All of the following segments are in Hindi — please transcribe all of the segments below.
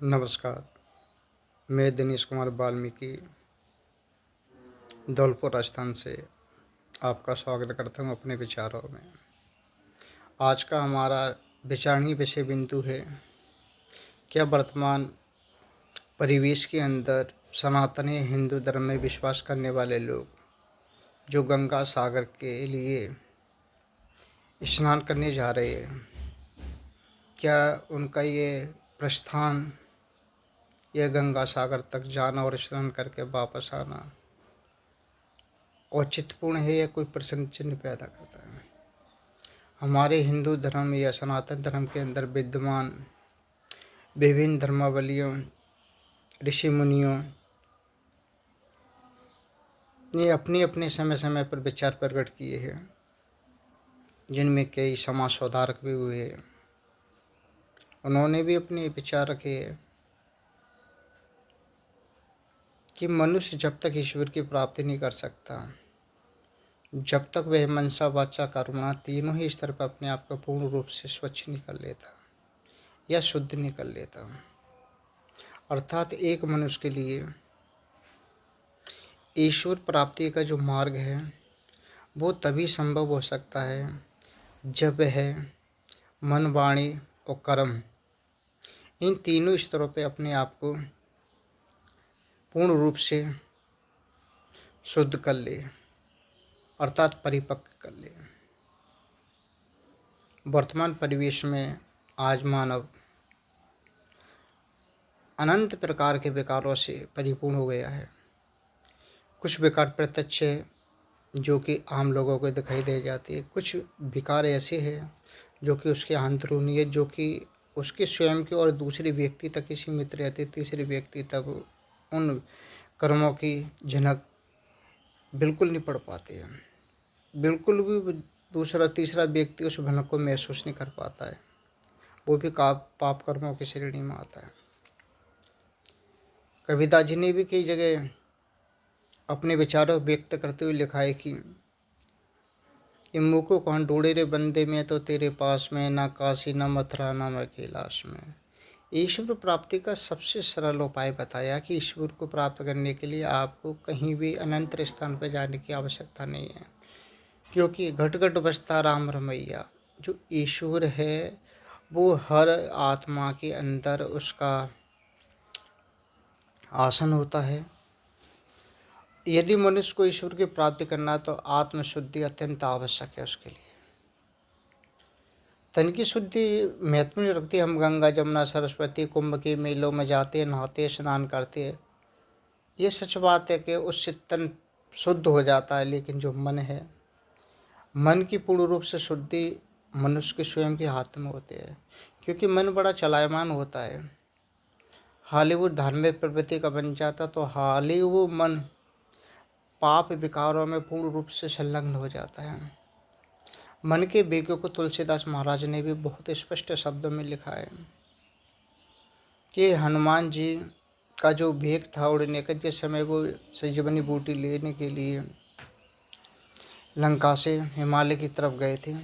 नमस्कार। मैं दिनेश कुमार वाल्मीकि धौलपुर राजस्थान से आपका स्वागत करता हूँ अपने विचारों में। आज का हमारा विचारणीय विषय बिंदु है, क्या वर्तमान परिवेश के अंदर सनातनी हिंदू धर्म में विश्वास करने वाले लोग जो गंगा सागर के लिए स्नान करने जा रहे हैं, क्या उनका ये प्रस्थान यह गंगा सागर तक जाना और स्नान करके वापस आना औचित्यपूर्ण है या कोई प्रश्न चिन्ह पैदा करता है। हमारे हिंदू धर्म या सनातन धर्म के अंदर विद्यमान विभिन्न धर्मावलियों, ऋषि मुनियों ने अपने अपने समय समय पर विचार प्रकट किए हैं, जिनमें कई समाज सुधारक भी हुए हैं। उन्होंने भी अपने विचार रखे हैं कि मनुष्य जब तक ईश्वर की प्राप्ति नहीं कर सकता, जब तक वह मनसा वाचा कर्मणा तीनों ही स्तर पर अपने आप को पूर्ण रूप से स्वच्छ नहीं कर लेता या शुद्ध नहीं कर लेता, अर्थात एक मनुष्य के लिए ईश्वर प्राप्ति का जो मार्ग है वो तभी संभव हो सकता है जब वह मन, वाणी और कर्म इन तीनों स्तरों पे अपने आप को पूर्ण रूप से शुद्ध कर ले, अर्थात परिपक्व कर ले। वर्तमान परिवेश में आज मानव अनंत प्रकार के विकारों से परिपूर्ण हो गया है। कुछ विकार प्रत्यक्ष है जो कि आम लोगों को दिखाई दे जाती है, कुछ विकार ऐसे हैं जो कि उसके अंदरूनी है, जो कि उसके स्वयं के और दूसरे व्यक्ति तक ही सीमित रहते, तीसरे व्यक्ति तक उन कर्मों की झनक बिल्कुल नहीं पड़ पाती है, बिल्कुल भी दूसरा तीसरा व्यक्ति उस भनक को महसूस नहीं कर पाता है, वो भी पाप कर्मों की श्रेणी में आता है। कबीरदास जी ने भी कई जगह अपने विचारों व्यक्त करते हुए लिखा है कि मुको कौन ढूंढे रे बंदे में तो तेरे पास में, ना काशी ना मथुरा ना मैं कैलाश में। ईश्वर प्राप्ति का सबसे सरल उपाय बताया कि ईश्वर को प्राप्त करने के लिए आपको कहीं भी अनंत स्थान पर जाने की आवश्यकता नहीं है, क्योंकि घट घट बसता राम रमैया। जो ईश्वर है वो हर आत्मा के अंदर उसका आसन होता है। यदि मनुष्य को ईश्वर की प्राप्ति करना तो आत्मशुद्धि अत्यंत आवश्यक है उसके लिए। तन की शुद्धि महत्व नहीं रखती। हम गंगा जमुना सरस्वती कुंभ के मेलों में जाते, नहाते, स्नान करते, ये सच बात है कि उससे तन शुद्ध हो जाता है, लेकिन जो मन है, मन की पूर्ण रूप से शुद्धि मनुष्य के स्वयं के हाथ में होती है, क्योंकि मन बड़ा चलायमान होता है। हाल ही वो धार्मिक प्रवृत्ति का बन जाता तो हाल ही वो मन पाप विकारों में पूर्ण रूप से संलग्न हो जाता है। मन के वेगों को तुलसीदास महाराज ने भी बहुत स्पष्ट शब्दों में लिखा है कि हनुमान जी का जो वेग था उड़ने का, जिस समय वो संजीवनी बूटी लेने के लिए लंका से हिमालय की तरफ गए थे,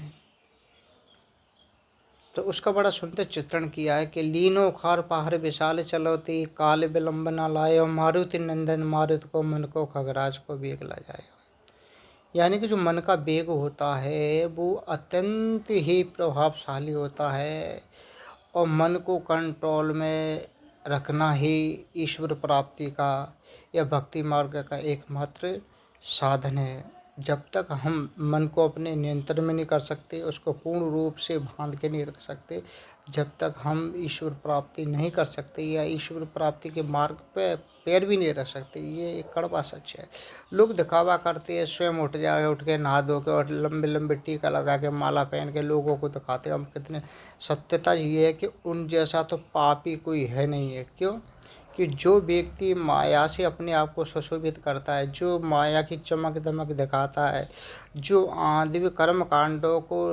तो उसका बड़ा सुंदर चित्रण किया है कि लीनो खार पहाड़ विशाल चलोती, काल विलंब न लायो, मारुति नंदन मारुत को मन को खगराज को वेग ला जाए। यानी कि जो मन का वेग होता है वो अत्यंत ही प्रभावशाली होता है, और मन को कंट्रोल में रखना ही ईश्वर प्राप्ति का या भक्ति मार्ग का एकमात्र साधन है। जब तक हम मन को अपने नियंत्रण में नहीं कर सकते, उसको पूर्ण रूप से बांध के नहीं रख सकते, जब तक हम ईश्वर प्राप्ति नहीं कर सकते या ईश्वर प्राप्ति के मार्ग पे पैर भी नहीं रख सकते। ये एक कड़वा सच है। लोग दिखावा करते हैं, स्वयं उठ के नहा धो के और लंबे लंबे टीका लगा के माला पहन के लोगों को दिखाते हैं हम कितने। सत्यता ये है कि उन जैसा तो पापी कोई है नहीं है। क्यों? कि जो व्यक्ति माया से अपने आप को सुशोभित करता है, जो माया की चमक दमक दिखाता है, जो आदि कर्म कांडों को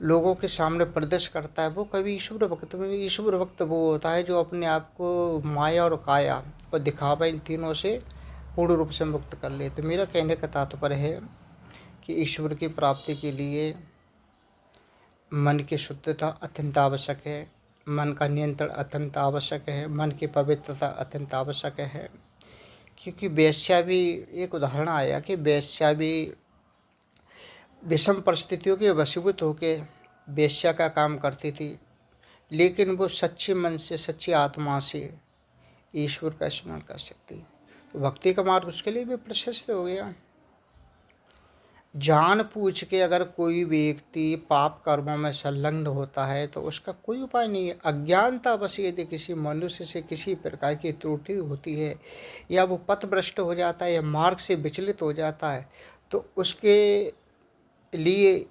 लोगों के सामने प्रदर्शित करता है, वो कभी ईश्वर भक्त में। ईश्वर भक्त वो होता है जो अपने आप को माया और काया और दिखावा इन तीनों से पूर्ण रूप से मुक्त कर ले। तो मेरा कहने का तात्पर्य है कि ईश्वर की प्राप्ति के लिए मन की शुद्धता अत्यंत आवश्यक है। मन का नियंत्रण अत्यंत आवश्यक है, मन की पवित्रता अत्यंत आवश्यक है। क्योंकि वेश्या भी, एक उदाहरण आया कि वेश्या भी विषम परिस्थितियों के वशीभूत होकर वेश्या का काम करती थी, लेकिन वो सच्चे मन से, सच्ची आत्मा से ईश्वर का स्मरण कर सकती। तो भक्ति का मार्ग उसके लिए भी प्रशस्त हो गया। जान पूछ के अगर कोई व्यक्ति पाप कर्मों में संलग्न होता है तो उसका कोई उपाय नहीं है। अज्ञानता बस यदि किसी मनुष्य से किसी प्रकार की त्रुटि होती है, या वो पथभ्रष्ट हो जाता है, या मार्ग से विचलित हो जाता है, तो उसके लिए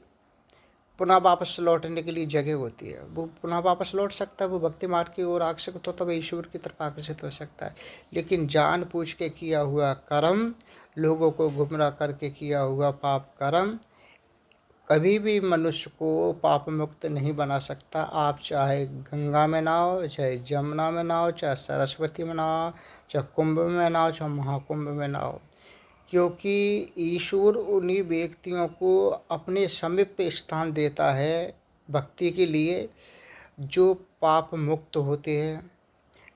पुनः वापस लौटने के लिए जगह होती है। वो पुनः वापस लौट सकता है, वो भक्ति मार्ग की ओर आकर्षित होता है, वह ईश्वर की तरफ आकर्षित हो सकता है। लेकिन जान पूछ के किया हुआ कर्म, लोगों को गुमराह करके किया हुआ पाप कर्म कभी भी मनुष्य को पाप मुक्त नहीं बना सकता। आप चाहे गंगा में नहाओ, चाहे जमुना में नहाओ, चाहे सरस्वती में नहाओ, चाहे कुंभ में नहाओ, चाहे महाकुंभ में नहाओ, क्योंकि ईश्वर उन्हीं व्यक्तियों को अपने समीप पे स्थान देता है भक्ति के लिए जो पाप मुक्त होते हैं,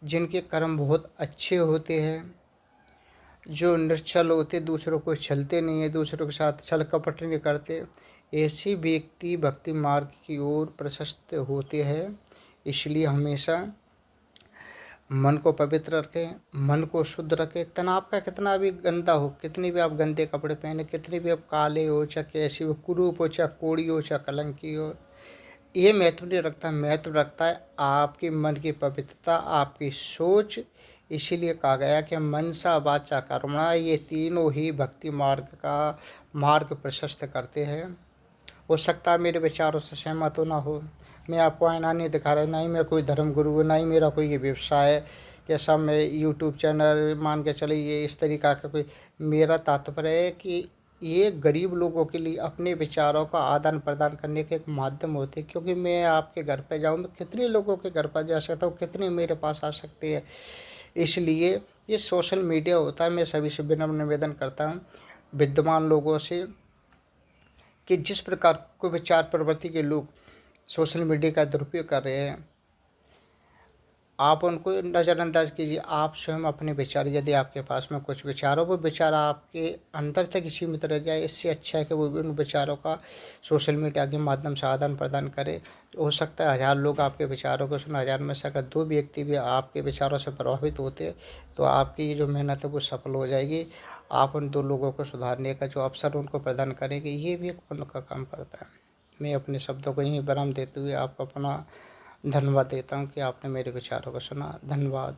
जिनके कर्म बहुत अच्छे होते हैं, जो निर्छल होते, दूसरों को छलते नहीं है, दूसरों के साथ छल कपट नहीं करते। ऐसे व्यक्ति भक्ति मार्ग की ओर प्रशस्त होते हैं। इसलिए हमेशा मन को पवित्र रखें, मन को शुद्ध रखें। तनाव का कितना भी गंदा हो, कितनी भी आप गंदे कपड़े पहने, कितने भी आप काले हो, चाहे कैसी हो, कुरूप हो, चाहे कोड़ी हो, चाहे कलंकी हो, ये महत्व नहीं रखता। महत्व रखता है आपके मन की पवित्रता, आपकी सोच। इसीलिए कहा गया कि मनसा वाचा कर्मणा, ये तीनों ही भक्ति मार्ग का मार्ग प्रशस्त करते हैं। हो सकता है मेरे विचारों से सहमत हो ना हो, मैं आपको आईना नहीं दिखा रहा, ना ही मैं कोई धर्म गुरु हूँ, ना ही मेरा कोई ये व्यवसाय है कि सब मैं यूट्यूब चैनल मान के चले ये इस तरीक़ा का कोई। मेरा तात्पर्य है कि ये गरीब लोगों के लिए अपने विचारों का आदान प्रदान करने के एक माध्यम होते हैं। क्योंकि मैं आपके घर पे जाऊँ, मैं कितने लोगों के घर पर जा सकता हूँ, कितने मेरे पास आ सकते हैं। इसलिए ये सोशल मीडिया होता है। मैं सभी से विनम्र निवेदन करता हूँ विद्यमान लोगों से कि जिस प्रकार को विचार प्रवृत्ति के लोग सोशल मीडिया का दुरुपयोग कर रहे हैं, आप उनको नज़रअंदाज कीजिए। आप स्वयं अपने विचार, यदि आपके पास में कुछ विचार हो, वो विचार आपके अंदर तक ही सीमित रह जाए। इससे अच्छा है कि वो उन विचारों का सोशल मीडिया के माध्यम से आदान प्रदान करें। हो सकता है 1000 लोग आपके विचारों को सुने, 1000 में से अगर 2 व्यक्ति भी आपके विचारों से प्रभावित होते तो आपकी ये जो मेहनत है वो सफल हो जाएगी। आप उन 2 लोगों को सुधारने का जो अवसर उनको प्रदान करेंगे, ये भी एक पुण्य का काम करता है। मैं अपने शब्दों को यहीं विराम देते हुए आपको अपना धन्यवाद देता हूँ कि आपने मेरे विचारों को सुना। धन्यवाद।